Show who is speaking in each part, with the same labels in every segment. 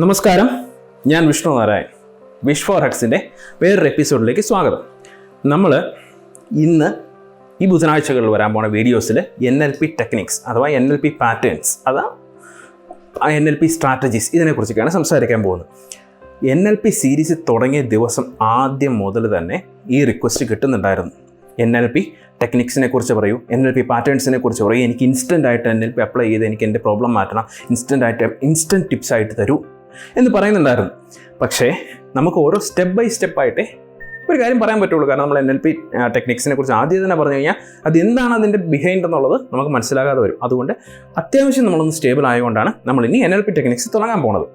Speaker 1: നമസ്കാരം, ഞാൻ Vishnu Narayan. Wish four ഹക്സിൻ്റെ വേറൊരു എപ്പിസോഡിലേക്ക് സ്വാഗതം. നമ്മൾ ഇന്ന് ഈ ബുധനാഴ്ചകളിൽ വരാൻ പോണ വീഡിയോസിൽ NLP ടെക്നിക്സ് അഥവാ NLP പാറ്റേൺസ് അതാ NLP സ്ട്രാറ്റജീസ് ഇതിനെക്കുറിച്ചൊക്കെയാണ് സംസാരിക്കാൻ പോകുന്നത്. NLP സീരീസ് തുടങ്ങിയ ദിവസം ആദ്യം മുതൽ തന്നെ ഈ റിക്വസ്റ്റ് കിട്ടുന്നുണ്ടായിരുന്നു. NLP ടെക്നിക്സിനെ കുറിച്ച് പറയൂ, NLP പാറ്റേൺസിനെ കുറിച്ച് പറയൂ, എനിക്ക് ഇൻസ്റ്റൻ്റായിട്ട് NLP അപ്ലൈ ചെയ്ത് എനിക്ക് എൻ്റെ പ്രോബ്ലം മാറ്റണം, ഇൻസ്റ്റൻറ്റ് ടിപ്സ് ആയിട്ട് തരൂ എന്ന് പറയുന്നുണ്ടായിരുന്നു. പക്ഷേ നമുക്ക് ഓരോ സ്റ്റെപ്പ് ബൈ സ്റ്റെപ്പായിട്ടേ ഒരു കാര്യം പറയാൻ പറ്റുള്ളൂ. കാരണം നമ്മൾ NLP ടെക്നിക്സിനെ കുറിച്ച് ആദ്യം തന്നെ പറഞ്ഞു കഴിഞ്ഞാൽ അത് എന്താണ് അതിൻ്റെ ബിഹൈൻഡ് എന്നുള്ളത് നമുക്ക് മനസ്സിലാകാതെ വരും. അതുകൊണ്ട് അത്യാവശ്യം നമ്മളൊന്ന് സ്റ്റേബിൾ ആയതുകൊണ്ടാണ് നമ്മൾ ഇനി NLP ടെക്നിക്സ് തുടങ്ങാൻ പോണത്.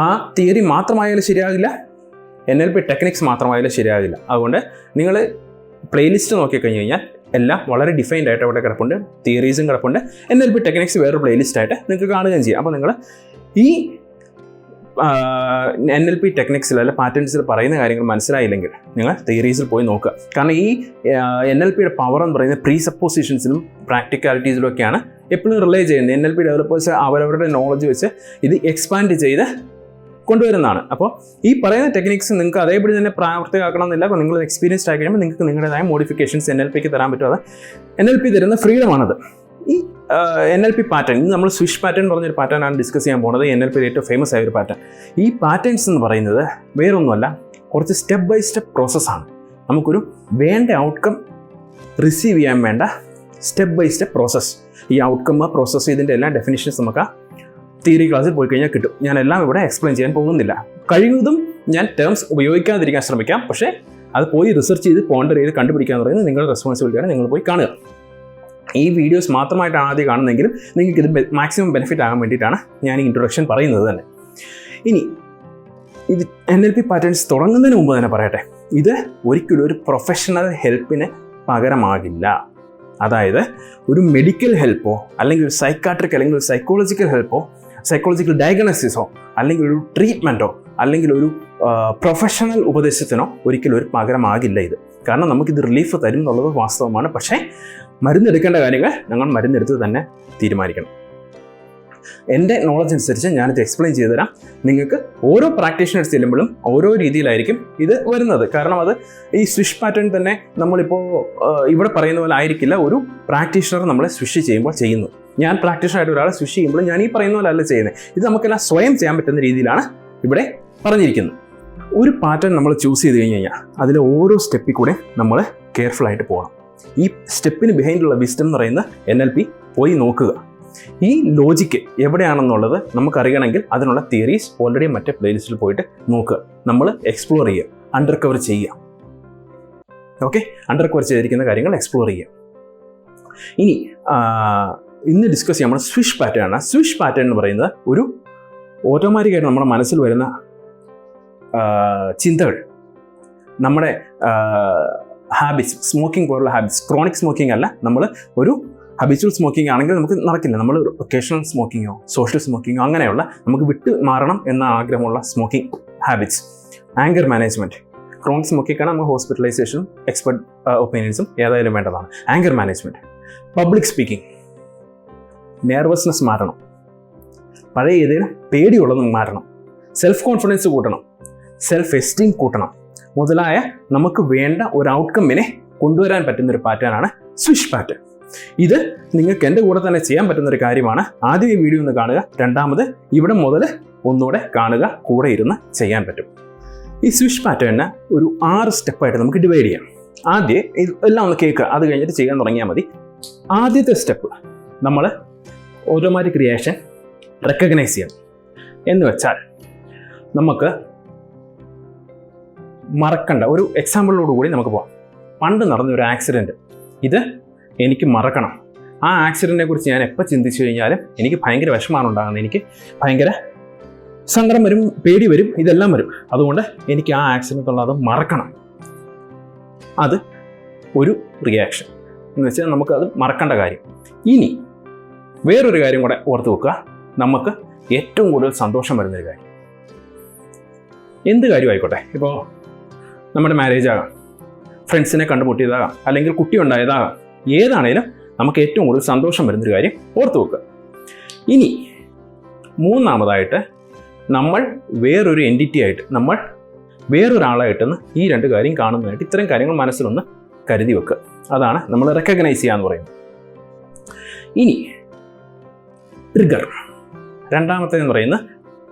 Speaker 1: ആ തിയറി മാത്രമായാലും ശരിയാകില്ല, NLP ടെക്നിക്സ് മാത്രമായാലും ശരിയാകില്ല. അതുകൊണ്ട് നിങ്ങൾ പ്ലേലിസ്റ്റ് നോക്കിക്കഴിഞ്ഞ് കഴിഞ്ഞാൽ എല്ലാം വളരെ ഡിഫൈൻഡ് ആയിട്ട് അവിടെ കിടപ്പുണ്ട്, തിയറീസും കിടപ്പുണ്ട്. NLP ടെക്നിക്സ് വേറൊരു പ്ലേലിസ്റ്റായിട്ട് നിങ്ങൾക്ക് കാണുകയും ചെയ്യാം. അപ്പോൾ നിങ്ങൾ ഈ NLP ടെക്നിക്സിൽ അല്ല പാറ്റേൺസിൽ പറയുന്ന കാര്യങ്ങൾ മനസ്സിലായില്ലെങ്കിൽ നിങ്ങൾ തിയറീസിൽ പോയി നോക്കുക. കാരണം ഈ NLPയുടെ പവർ എന്ന് പറയുന്നത് പ്രീസപ്പോസിഷൻസിലും പ്രാക്ടിക്കാലിറ്റീസിലും ഒക്കെയാണ് എപ്പോഴും റിലേ ചെയ്യുന്നത്. NLP ഡെവലപ്പേഴ്സ് അവരവരുടെ നോളജ് വെച്ച് ഇത് എക്സ്പാൻഡ് ചെയ്ത് കൊണ്ടുവരുന്നതാണ്. അപ്പോൾ ഈ പറയുന്ന ടെക്നിക്സ് നിങ്ങൾക്ക് അതേപടി തന്നെ പ്രാവർത്തികമാക്കണം എന്നില്ല. അപ്പോൾ നിങ്ങൾ എക്സ്പീരിയൻസ്ഡ് ആയി കഴിയുമ്പോൾ നിങ്ങൾക്ക് നിങ്ങളുടേതായ മോഡിഫിക്കേഷൻസ് NLPക്ക് തരാൻ പറ്റും. അത് NLP തരുന്ന ഫ്രീഡമാണത്. ഈ NLP പാറ്റേൺ, ഇന്ന് നമ്മൾ സ്വിഷ് പാറ്റേൺ പറഞ്ഞൊരു പാറ്റേണാണ് ഡിസ്കസ് ചെയ്യാൻ പോകുന്നത്. NLPയിൽ ഏറ്റവും ഫേമസ് ആയ ഒരു പാറ്റേൺ. ഈ പാറ്റേൺസ് എന്ന് പറയുന്നത് വേറൊന്നുമല്ല, കുറച്ച് സ്റ്റെപ്പ് ബൈ സ്റ്റെപ്പ് പ്രോസസ്സാണ്. നമുക്കൊരു വേണ്ട ഔട്ട്കം റിസീവ് ചെയ്യാൻ വേണ്ട സ്റ്റെപ്പ് ബൈ സ്റ്റെപ്പ് പ്രോസസ്സ്. ഈ ഔട്ട്കം പ്രോസസ്സ് ഇതിൻ്റെ എല്ലാ ഡെഫിനിഷൻസ് നമുക്ക് തിയറി ക്ലാസ്സിൽ പോയി കഴിഞ്ഞാൽ കിട്ടും. ഞാനെല്ലാം ഇവിടെ എക്സ്പ്ലെയിൻ ചെയ്യാൻ പോകുന്നില്ല. കഴിവതും ഞാൻ ടേംസ് ഉപയോഗിക്കാതിരിക്കാൻ ശ്രമിക്കാം. പക്ഷേ അത് പോയി റിസർച്ച് ചെയ്ത് പോണ്ടർ ചെയ്ത് കണ്ടുപിടിക്കുക എന്ന് പറയുന്നത് നിങ്ങളുടെ റെസ്പോൺസിബിലിറ്റിയാണ്. നിങ്ങൾ പോയി കാണുക. ഈ വീഡിയോസ് മാത്രമായിട്ടാണ് ആദ്യം കാണുന്നതെങ്കിലും നിങ്ങൾക്ക് ഇത് മാക്സിമം ബെനിഫിറ്റ് ആകാൻ വേണ്ടിയിട്ടാണ് ഞാൻ ഈ ഇൻട്രൊഡക്ഷൻ പറയുന്നത് തന്നെ. ഇനി ഇത് NLP പാറ്റേൺസ് തുടങ്ങുന്നതിന് മുമ്പ് തന്നെ പറയട്ടെ, ഇത് ഒരിക്കലും ഒരു പ്രൊഫഷണൽ ഹെൽപ്പിന് പകരമാകില്ല. അതായത് ഒരു മെഡിക്കൽ ഹെൽപ്പോ അല്ലെങ്കിൽ ഒരു സൈക്കാട്രിക് അല്ലെങ്കിൽ ഒരു സൈക്കോളജിക്കൽ ഹെൽപ്പോ സൈക്കോളജിക്കൽ ഡയഗ്നോസിസോ അല്ലെങ്കിൽ ഒരു ട്രീറ്റ്മെൻറ്റോ അല്ലെങ്കിൽ ഒരു പ്രൊഫഷണൽ ഉപദേശത്തിനോ ഒരിക്കലും ഒരു പകരമാകില്ല ഇത്. കാരണം നമുക്കിത് റിലീഫ് തരും എന്നുള്ളത് വാസ്തവമാണ്. പക്ഷേ മരുന്നെടുക്കേണ്ട കാര്യങ്ങൾ ഞങ്ങൾ മരുന്നെടുത്ത് തന്നെ തീരുമാനിക്കണം. എൻ്റെ നോളജ് അനുസരിച്ച് ഞാനിത് എക്സ്പ്ലെയിൻ ചെയ്തു തരാം. നിങ്ങൾക്ക് ഓരോ പ്രാക്ടീഷണേഴ്സ് ചെല്ലുമ്പോഴും ഓരോ രീതിയിലായിരിക്കും ഇത് വരുന്നത്. കാരണം അത് ഈ സ്വിഷ് പാറ്റേൺ തന്നെ നമ്മളിപ്പോൾ ഇവിടെ പറയുന്ന പോലെ ആയിരിക്കില്ല ഒരു പ്രാക്ടീഷണർ നമ്മളെ സ്വിഷ് ചെയ്യുമ്പോൾ ചെയ്യുന്നു. ഞാൻ പ്രാക്ടീഷണറായിട്ട് ഒരാളെ സ്വിഷ് ചെയ്യുമ്പോൾ ഞാൻ ഈ പറയുന്ന പോലെ അല്ല ചെയ്യുന്നത്. ഇത് നമുക്കെല്ലാം സ്വയം ചെയ്യാൻ പറ്റുന്ന രീതിയിലാണ് ഇവിടെ പറഞ്ഞിരിക്കുന്നത്. ഒരു പാറ്റേൺ നമ്മൾ ചൂസ് ചെയ്ത് കഴിഞ്ഞ് കഴിഞ്ഞാൽ അതിലെ ഓരോ സ്റ്റെപ്പിൽ കൂടെ നമ്മൾ കെയർഫുള്ളായിട്ട് പോകണം. ഈ സ്റ്റെപ്പിന് ബിഹൈൻഡുള്ള വിസ്ഡം എന്ന് പറയുന്ന NLP പോയി നോക്കുക. ഈ ലോജിക്ക് എവിടെയാണെന്നുള്ളത് നമുക്കറിയണമെങ്കിൽ അതിനുള്ള തിയറീസ് ഓൾറെഡി മറ്റേ പ്ലേലിസ്റ്റിൽ പോയിട്ട് നോക്കുക. നമ്മൾ എക്സ്പ്ലോർ ചെയ്യുക, അണ്ടർ കവർ ചെയ്യുക. ഓക്കെ, അണ്ടർ കവർ ചെയ്തിരിക്കുന്ന കാര്യങ്ങൾ എക്സ്പ്ലോർ ചെയ്യുക. ഇനി ഇന്ന് ഡിസ്കസ് ചെയ്യാൻ നമ്മൾ സ്വിഷ് പാറ്റേൺ ആണ്. സ്വിഷ് പാറ്റേൺ എന്ന് പറയുന്നത് ഒരു ഓട്ടോമാറ്റിക്കായിട്ട് നമ്മുടെ മനസ്സിൽ വരുന്ന ചിന്തകൾ, നമ്മുടെ ഹാബിറ്റ്സ്, സ്മോക്കിംഗ് പോലുള്ള ഹാബിറ്റ്സ്, ക്രോണിക് സ്മോക്കിംഗ് അല്ല, നമ്മൾ ഒരു ഹബിച്വൽ സ്മോക്കിംഗ് ആണെങ്കിൽ നമുക്ക് നടക്കില്ല. നമ്മൾ ഒക്കേഷണൽ സ്മോക്കിങ്ങോ സോഷ്യൽ സ്മോക്കിങ്ങോ അങ്ങനെയുള്ള നമുക്ക് വിട്ട് മാറണം എന്ന ആഗ്രഹമുള്ള smoking habits, anchor management. Chronic smoking ആണ് നമ്മൾ ഹോസ്പിറ്റലൈസേഷനും എക്സ്പെർട്ട് ഒപ്പീനിയൻസും ഏതായാലും വേണ്ടതാണ്. Anchor management, public speaking, nervousness മാറണം, പഴയ ഏതെങ്കിലും പേടിയുള്ളത് മാറണം, സെൽഫ് കോൺഫിഡൻസ് കൂട്ടണം, സെൽഫ് എസ്റ്റീം കൂട്ടണം മുതലായ നമുക്ക് വേണ്ട ഒരു ഔട്ട്കമ്മിനെ കൊണ്ടുവരാൻ പറ്റുന്നൊരു പാറ്റേണാണ് സ്വിഷ് പാറ്റേൺ. ഇത് നിങ്ങൾക്ക് എൻ്റെ കൂടെ തന്നെ ചെയ്യാൻ പറ്റുന്നൊരു കാര്യമാണ്. ആദ്യം ഈ വീഡിയോ ഒന്ന് കാണുക, രണ്ടാമത് ഇവിടെ മുതൽ ഒന്നുകൂടെ കാണുക, കൂടെ ഇരുന്ന് ചെയ്യാൻ പറ്റും. ഈ സ്വിഷ് പാറ്റേണിന് ഒരു 6 സ്റ്റെപ്പായിട്ട് നമുക്ക് ഡിവൈഡ് ചെയ്യാം. ആദ്യം എല്ലാം ഒന്ന് കേൾക്കുക, അത് കഴിഞ്ഞിട്ട് ചെയ്യാൻ തുടങ്ങിയാൽ മതി. ആദ്യത്തെ സ്റ്റെപ്പ് നമ്മൾ ഓട്ടോമാറ്റിക് റിയാക്ഷൻ റെക്കഗ്നൈസ് ചെയ്യണം. എന്ന് വെച്ചാൽ നമുക്ക് മറക്കണ്ട ഒരു എക്സാമ്പിളിലോടുകൂടി നമുക്ക് പോകാം. പണ്ട് നടന്നൊരു ആക്സിഡൻറ്റ്, ഇത് എനിക്ക് മറക്കണം. ആ ആക്സിഡൻറ്റിനെ കുറിച്ച് ഞാൻ എപ്പോൾ ചിന്തിച്ചു കഴിഞ്ഞാലും എനിക്ക് ഭയങ്കര വിഷമമാണ് ഉണ്ടാകുന്നത്. എനിക്ക് ഭയങ്കര സങ്കടം വരും, പേടി വരും, ഇതെല്ലാം വരും. അതുകൊണ്ട് എനിക്ക് ആ ആക്സിഡൻറ്റുള്ളത് മറക്കണം. അത് ഒരു റിയാക്ഷൻ എന്ന് വെച്ചാൽ നമുക്കത് മറക്കേണ്ട കാര്യം. ഇനി വേറൊരു കാര്യം കൂടെ ഓർത്ത് വെക്കുക, നമുക്ക് ഏറ്റവും കൂടുതൽ സന്തോഷം വരുന്നൊരു കാര്യം, എന്ത് കാര്യമായിക്കോട്ടെ. ഇപ്പോൾ നമ്മുടെ മാരേജ് ആകാം, ഫ്രണ്ട്സിനെ കണ്ടുമുട്ടിയതാകാം, അല്ലെങ്കിൽ കുട്ടി ഉണ്ടായതാകാം, ഏതാണേലും നമുക്ക് ഏറ്റവും കൂടുതൽ സന്തോഷം വരുന്നൊരു കാര്യം ഓർത്തു വെക്കുക. ഇനി മൂന്നാമതായിട്ട് നമ്മൾ വേറൊരു എൻറ്റിറ്റി ആയിട്ട്, നമ്മൾ വേറൊരാളായിട്ടെന്ന് ഈ രണ്ട് കാര്യം കാണുന്നതായിട്ട് ഇത്തരം കാര്യങ്ങൾ മനസ്സിലൊന്ന് കരുതി വെക്കുക. അതാണ് നമ്മൾ റെക്കഗ്നൈസ് ചെയ്യുക എന്ന് പറയുന്നത്. ഇനി ട്രിഗർ, രണ്ടാമത്തേന്ന് പറയുന്ന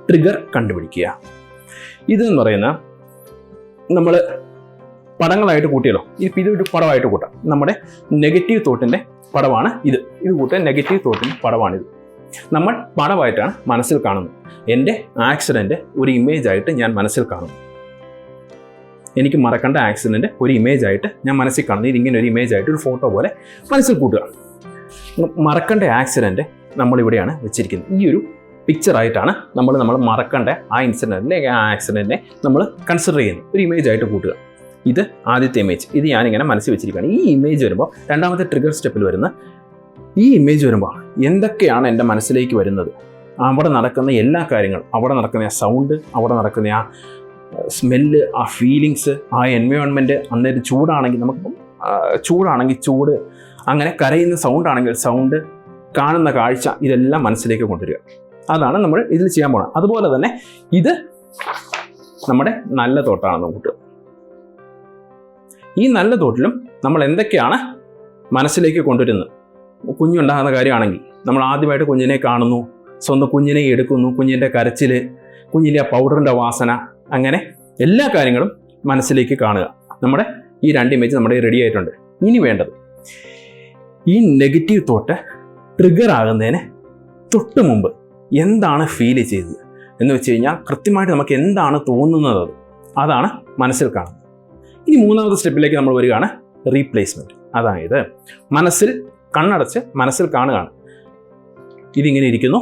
Speaker 1: ട്രിഗർ കണ്ടുപിടിക്കുക. ഇതെന്ന് പറയുന്ന നമ്മൾ പടങ്ങളായിട്ട് കൂട്ടിയല്ലോ, ഇതൊരു പടമായിട്ട് കൂട്ടാം. നമ്മുടെ നെഗറ്റീവ് തോട്ടിൻ്റെ പടമാണ് ഇത് കൂട്ടാൻ നെഗറ്റീവ് തോട്ടിൻ്റെ പടമാണിത്. നമ്മൾ പടമായിട്ടാണ് മനസ്സിൽ കാണുന്നത്. എൻ്റെ ആക്സിഡൻറ്റ് ഒരു ഇമേജ് ആയിട്ട് ഞാൻ മനസ്സിൽ കാണുന്നു. എനിക്ക് മറക്കേണ്ട ആക്സിഡൻറ്റ് ഒരു ഇമേജ് ആയിട്ട് ഞാൻ മനസ്സിൽ കാണുന്നു. ഇതിങ്ങനെ ഒരു ഇമേജ് ആയിട്ട് ഒരു ഫോട്ടോ പോലെ മനസ്സിൽ കൂട്ടുക. മറക്കേണ്ട ആക്സിഡൻറ്റ് നമ്മളിവിടെയാണ് വെച്ചിരിക്കുന്നത്. ഈ ഒരു പിക്ചറായിട്ടാണ് നമ്മൾ മറക്കേണ്ട ആ ഇൻസിഡൻറ്റിനെ, ആ ആക്സിഡൻറ്റിനെ നമ്മൾ കൺസിഡർ ചെയ്യുന്നത്. ഒരു ഇമേജ് ആയിട്ട് കൂട്ടുക. ഇത് ആദ്യത്തെ ഇമേജ്, ഇത് ഞാനിങ്ങനെ മനസ്സിൽ വെച്ചിരിക്കുകയാണ്. ഈ ഇമേജ് വരുമ്പോൾ രണ്ടാമത്തെ ട്രിഗർ സ്റ്റെപ്പിൽ വരുന്ന ഈ ഇമേജ് വരുമ്പോൾ എന്തൊക്കെയാണ് എൻ്റെ മനസ്സിലേക്ക് വരുന്നത്, അവിടെ നടക്കുന്ന എല്ലാ കാര്യങ്ങളും, അവിടെ നടക്കുന്ന ആ സൗണ്ട്, അവിടെ നടക്കുന്ന ആ സ്മെല്ല്, ആ ഫീലിങ്സ്, ആ എൻവയോൺമെൻറ്റ്, അന്നേരം ചൂടാണെങ്കിൽ ചൂട്, അങ്ങനെ കരയുന്ന സൗണ്ട് ആണെങ്കിൽ സൗണ്ട്, കാണുന്ന കാഴ്ച, ഇതെല്ലാം മനസ്സിലേക്ക് കൊണ്ടുവരിക. അതാണ് നമ്മൾ ഇതിൽ ചെയ്യാൻ പോകുന്നത്. അതുപോലെ തന്നെ ഇത് നമ്മുടെ നല്ല തോട്ടാണെന്ന് കൂട്ടുക. ഈ നല്ല തോട്ടിലും നമ്മൾ എന്തൊക്കെയാണ് മനസ്സിലേക്ക് കൊണ്ടുവരുന്നത്. കുഞ്ഞുണ്ടാകുന്ന കാര്യമാണെങ്കിൽ നമ്മൾ ആദ്യമായിട്ട് കുഞ്ഞിനെ കാണുന്നു, സ്വന്തം കുഞ്ഞിനെ എടുക്കുന്നു, കുഞ്ഞിൻ്റെ കരച്ചിൽ, കുഞ്ഞിൻ്റെ ആ പൗഡറിൻ്റെ വാസന, അങ്ങനെ എല്ലാ കാര്യങ്ങളും മനസ്സിലേക്ക് കാണുക. നമ്മുടെ ഈ രണ്ട് ഇമേജ് നമ്മുടെ റെഡി ആയിട്ടുണ്ട്. ഇനി വേണ്ടത് ഈ നെഗറ്റീവ് തോട്ട് ട്രിഗർ ആകുന്നതിന് തൊട്ട് മുമ്പ് എന്താണ് ഫീൽ ചെയ്തത് എന്ന് വെച്ച് കഴിഞ്ഞാൽ കൃത്യമായിട്ട് നമുക്ക് എന്താണ് തോന്നുന്നത് അതാണ് മനസ്സിൽ കാണുന്നത്. ഇനി മൂന്നാമത്തെ സ്റ്റെപ്പിലേക്ക് നമ്മൾ വരികയാണ്, റീപ്ലേസ്മെൻറ്റ്. അതായത് മനസ്സിൽ കണ്ണടച്ച് മനസ്സിൽ കാണുകയാണ്. ഇതിങ്ങനെ ഇരിക്കുന്നു,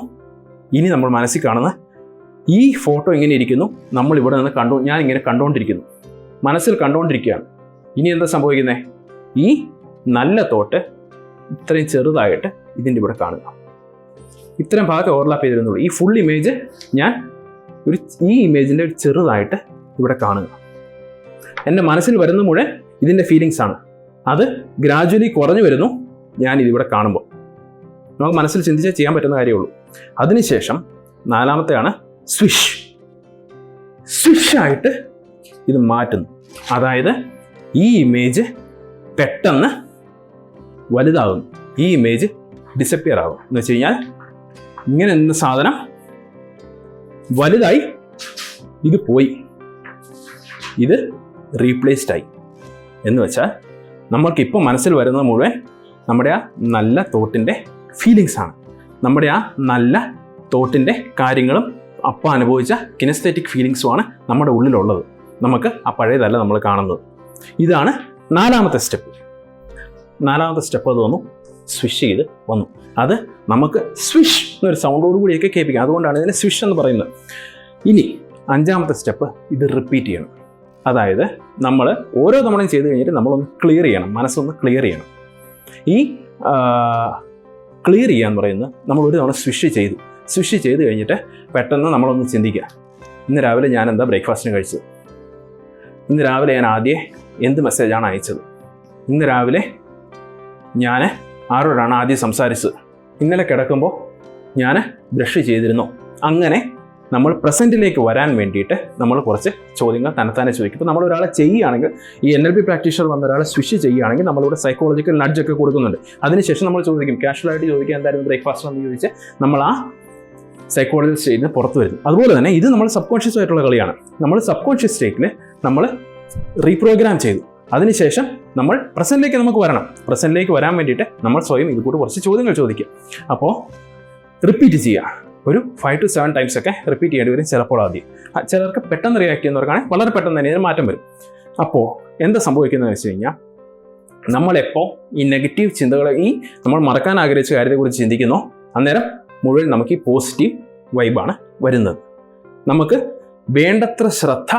Speaker 1: ഇനി നമ്മൾ മനസ്സിൽ കാണുന്ന ഈ ഫോട്ടോ ഇങ്ങനെ ഇരിക്കുന്നു, നമ്മൾ ഇവിടെ നിന്ന് ഞാനിങ്ങനെ കണ്ടുകൊണ്ടിരിക്കുന്നു, മനസ്സിൽ കണ്ടുകൊണ്ടിരിക്കുകയാണ്. ഇനി എന്താ സംഭവിക്കുന്നത്? ഈ നല്ല തോട്ട് ഇത്രയും ചെറുതായിട്ട് ഇതിൻ്റെ ഇവിടെ കാണുക. ഇത്രയും ഭാഗത്ത് ഓവർലാപ്പ് ചെയ്തിരുന്നുള്ളൂ. ഈ ഫുൾ ഇമേജ് ഞാൻ ഈ ഇമേജിൻ്റെ ഒരു ചെറുതായിട്ട് ഇവിടെ കാണുക. എൻ്റെ മനസ്സിൽ വരുന്ന മുഴുവൻ ഇതിൻ്റെ ഫീലിങ്സ് ആണ്. അത് ഗ്രാജുവലി കുറഞ്ഞു വരുന്നു ഞാനിതിവിടെ കാണുമ്പോൾ. നമുക്ക് മനസ്സിൽ ചിന്തിച്ചാൽ ചെയ്യാൻ പറ്റുന്ന കാര്യമുള്ളൂ. അതിനുശേഷം നാലാമത്തെയാണ് സ്വിഷായിട്ട് ഇത് മാറ്റുന്നു. അതായത് ഈ ഇമേജ് പെട്ടെന്ന് വലുതാകുന്നു, ഈ ഇമേജ് ഡിസപ്പിയർ ആകും. എന്ന് വെച്ച് കഴിഞ്ഞാൽ ഇങ്ങനെ നിന്ന സാധനം വലുതായി, ഇത് പോയി, ഇത് റീപ്ലേസ്ഡ് ആയി. എന്ന് വെച്ചാൽ നമ്മൾക്കിപ്പോൾ മനസ്സിൽ വരുന്നത് മുഴുവൻ നമ്മുടെ ആ നല്ല തോട്ടിൻ്റെ ഫീലിങ്സ് ആണ്. നമ്മുടെ ആ നല്ല തോട്ടിൻ്റെ കാര്യങ്ങളും അപ്പം അനുഭവിച്ച കിനസ്തെറ്റിക് ഫീലിങ്സുമാണ് നമ്മുടെ ഉള്ളിലുള്ളത്. നമുക്ക് ആ പഴയതല്ല നമ്മൾ കാണുന്നത്. ഇതാണ് നാലാമത്തെ സ്റ്റെപ്പ്. നാലാമത്തെ സ്റ്റെപ്പ് അത് വന്നു, സ്വിഷ് ചെയ്ത് വന്നു. അത് നമുക്ക് സ്വിഷ് എന്നൊരു സൗണ്ടോട് കൂടിയൊക്കെ കേൾപ്പിക്കാം. അതുകൊണ്ടാണ് ഇതിനെ സ്വിഷ് എന്ന് പറയുന്നത്. ഇനി അഞ്ചാമത്തെ സ്റ്റെപ്പ്, ഇത് റിപ്പീറ്റ് ചെയ്യണം. അതായത് നമ്മൾ ഓരോ തവണയും ചെയ്ത് കഴിഞ്ഞിട്ട് നമ്മളൊന്ന് ക്ലിയർ ചെയ്യണം, മനസ്സൊന്ന് ക്ലിയർ ചെയ്യണം. ഈ ക്ലിയർ ചെയ്യാന്ന് പറയുന്നത് നമ്മൾ ഒരു തവണ സ്വിഷ് ചെയ്ത് കഴിഞ്ഞിട്ട് പെട്ടെന്ന് നമ്മളൊന്ന് ചിന്തിക്കുക, ഇന്ന് രാവിലെ ഞാൻ എന്താ ബ്രേക്ക്ഫാസ്റ്റിന് കഴിച്ചത്, ഇന്ന് രാവിലെ ഞാൻ ആദ്യം എന്ത് മെസ്സേജാണ് അയച്ചത്, ഇന്ന് രാവിലെ ഞാൻ ആരോടാണ് ആദ്യം സംസാരിച്ചത്, ഇന്നലെ കിടക്കുമ്പോൾ ഞാൻ ബ്രഷ് ചെയ്തിരുന്നോ. അങ്ങനെ നമ്മൾ പ്രസൻറ്റിലേക്ക് വരാൻ വേണ്ടിയിട്ട് നമ്മൾ കുറച്ച് ചോദ്യങ്ങൾ തന്നെത്താനെ ചോദിക്കും. ഇപ്പോൾ നമ്മൾ ഒരാളെ ചെയ്യുകയാണെങ്കിൽ, ഈ NLP പ്രാക്ടീഷണർ വന്ന ഒരാളെ സ്വിഷ് ചെയ്യുകയാണെങ്കിൽ നമ്മളിവിടെ സൈക്കോളജിക്കൽ നഡ്ജൊക്കെ കൊടുക്കുന്നുണ്ട്. അതിനുശേഷം നമ്മൾ ചോദിക്കും, കാഷ്വലായിട്ട് ചോദിക്കുക, എന്തായാലും ബ്രേക്ക്ഫാസ്റ്റ് എന്ന് ചോദിച്ച് നമ്മൾ ആ സൈക്കോളജിക്കൽ സ്റ്റേറ്റിന് പുറത്ത് വരുന്നു. അതുപോലെ തന്നെ ഇത് നമ്മൾ സബ് കോൺഷ്യസ് ആയിട്ടുള്ള കളിയാണ്. നമ്മൾ സബ് കോൺഷ്യസ് സ്റ്റേറ്റിന് നമ്മൾ റീപ്രോഗ്രാം ചെയ്തു. അതിനുശേഷം നമ്മൾ പ്രസൻറ്റിലേക്ക് നമുക്ക് വരണം. പ്രസൻറ്റിലേക്ക് വരാൻ വേണ്ടിയിട്ട് നമ്മൾ സ്വയം ഇതുകൂടി കുറച്ച് ചോദ്യങ്ങൾ ചോദിക്കുക. അപ്പോൾ റിപ്പീറ്റ് ചെയ്യുക. ഒരു 5 to 7 ടൈംസ് ഒക്കെ റിപ്പീറ്റ് ചെയ്യേണ്ടി വരും ചിലപ്പോൾ ആദ്യം. ചിലർക്ക് പെട്ടെന്ന് റിയാക്ട് ചെയ്യുന്നവർക്കാണെങ്കിൽ വളരെ പെട്ടെന്ന് തന്നെ ഇതിന് മാറ്റം വരും. അപ്പോൾ എന്താ സംഭവിക്കുന്നതെന്ന് വെച്ച് കഴിഞ്ഞാൽ, നമ്മളെപ്പോൾ ഈ നെഗറ്റീവ് ചിന്തകളെ, ഈ നമ്മൾ മറക്കാൻ ആഗ്രഹിച്ച കാര്യത്തെക്കുറിച്ച് ചിന്തിക്കുന്നോ, അന്നേരം മുഴുവൻ നമുക്ക് ഈ പോസിറ്റീവ് വൈബാണ് വരുന്നത്. നമുക്ക് വേണ്ടത്ര ശ്രദ്ധ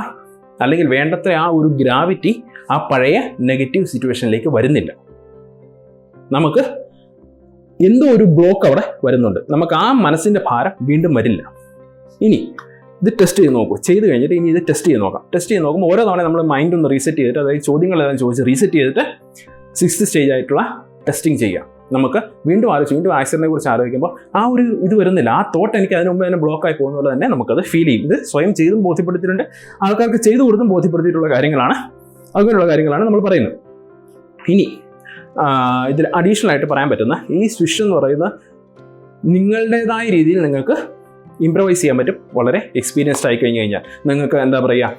Speaker 1: അല്ലെങ്കിൽ വേണ്ടത്ര ആ ഒരു ഗ്രാവിറ്റി ആ പഴയ നെഗറ്റീവ് സിറ്റുവേഷനിലേക്ക് വരുന്നില്ല. നമുക്ക് എന്തോ ഒരു ബ്ലോക്ക് അവിടെ വരുന്നുണ്ട്. നമുക്ക് ആ മനസ്സിൻ്റെ ഭാരം വീണ്ടും വരില്ല. ഇനി ഇത് ടെസ്റ്റ് ചെയ്ത് നോക്കൂ. ചെയ്ത് കഴിഞ്ഞിട്ട് ഇനി ഇത് ടെസ്റ്റ് ചെയ്ത് നോക്കാം. ടെസ്റ്റ് ചെയ്ത് നോക്കുമ്പോൾ ഓരോ തവണ നമ്മൾ മൈൻഡ് ഒന്ന് റീസെറ്റ് ചെയ്തിട്ട്, അതായത് ചോദ്യങ്ങളെല്ലാം ചോദിച്ച് റീസെറ്റ് ചെയ്തിട്ട് 6th സ്റ്റേജ് ആയിട്ടുള്ള ടെസ്റ്റിംഗ് ചെയ്യാം. നമുക്ക് വീണ്ടും ആക്സിഡൻറ്റിനെ കുറിച്ച് ആലോചിക്കുമ്പോൾ ആ ഒരു ഇത് വരുന്നില്ല, ആ തോട്ട് എനിക്ക് അതിന് മുമ്പ് തന്നെ ബ്ലോക്കായി പോകുന്ന പോലെ തന്നെ നമുക്കത് ഫീൽ ചെയ്യും. ഇത് സ്വയം ചെയ്തും ബോധ്യപ്പെടുത്തിയിട്ടുണ്ട്, ആൾക്കാർക്ക് ചെയ്തു കൊടുത്തും ബോധ്യപ്പെടുത്തിയിട്ടുള്ള കാര്യങ്ങളാണ്, അങ്ങനെയുള്ള കാര്യങ്ങളാണ് നമ്മൾ പറയുന്നത്. ഇനി ഇതിൽ അഡീഷണൽ ആയിട്ട് പറയാൻ പറ്റുന്ന ഈ സ്വിഷ് എന്ന് പറയുന്ന നിങ്ങളുടേതായ രീതിയിൽ നിങ്ങൾക്ക് ഇംപ്രവൈസ് ചെയ്യാൻ പറ്റും. വളരെ എക്സ്പീരിയൻസ്ഡ് ആയി കഴിഞ്ഞാൽ നിങ്ങൾക്ക് എന്താ പറയുക,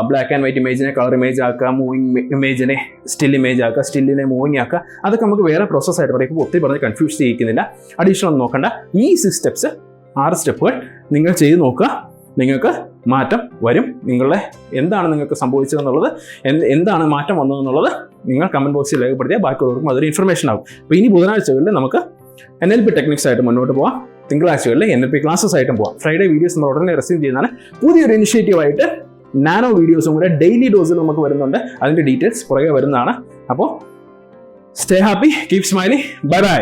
Speaker 1: ബ്ലാക്ക് ആൻഡ് വൈറ്റ് ഇമേജിനെ കളർ ഇമേജ് ആക്കുക, മൂവിങ് ഇമേജിനെ സ്റ്റിൽ ഇമേജ് ആക്കുക, സ്റ്റില്ലിനെ മൂവിങ് ആക്കുക, അതൊക്കെ നമുക്ക് വേറെ പ്രോസസ്സായിട്ട് പറയുമ്പോൾ ഒത്തിരി പറഞ്ഞ് കൺഫ്യൂസ് ചെയ്യിക്കുന്നില്ല. അഡീഷണൽ ഒന്നും നോക്കണ്ട. ഈ 6 സ്റ്റെപ്സ് 6 സ്റ്റെപ്പുകൾ നിങ്ങൾ ചെയ്ത് നോക്കുക, നിങ്ങൾക്ക് മാറ്റം വരും. നിങ്ങളുടെ എന്താണ് നിങ്ങൾക്ക് സംഭവിച്ചതെന്നുള്ളത്, എന്താണ് മാറ്റം വന്നതെന്നുള്ളത് നിങ്ങൾ കമൻറ്റ് ബോക്സിൽ രേഖപ്പെടുത്തിയാൽ ബാക്കിയുള്ളവർക്കും അതൊരു ഇൻഫർമേഷൻ ആകും. അപ്പോൾ ഇനി ബുധനാഴ്ചകളിൽ നമുക്ക് NLP ടെക്നിക്സ് ആയിട്ട് മുന്നോട്ട് പോകാം, തിങ്കളാഴ്ചകളിൽ NLP ക്ലാസ്സസ് ആയിട്ടും പോകാം. ഫ്രൈഡേ വീഡിയോസ് നമ്മൾ ഉടനെ റെസ്യൂം ചെയ്യുന്നതാണ്. പുതിയൊരു ഇനിഷ്യേറ്റീവായിട്ട് നാനോ വീഡിയോസും കൂടെ ഡെയിലി ഡോസിൽ നമുക്ക് വരുന്നുണ്ട്. അതിൻ്റെ ഡീറ്റെയിൽസ് പുറകെ വരുന്നതാണ്. അപ്പോൾ stay happy, keep smiling, bye bye.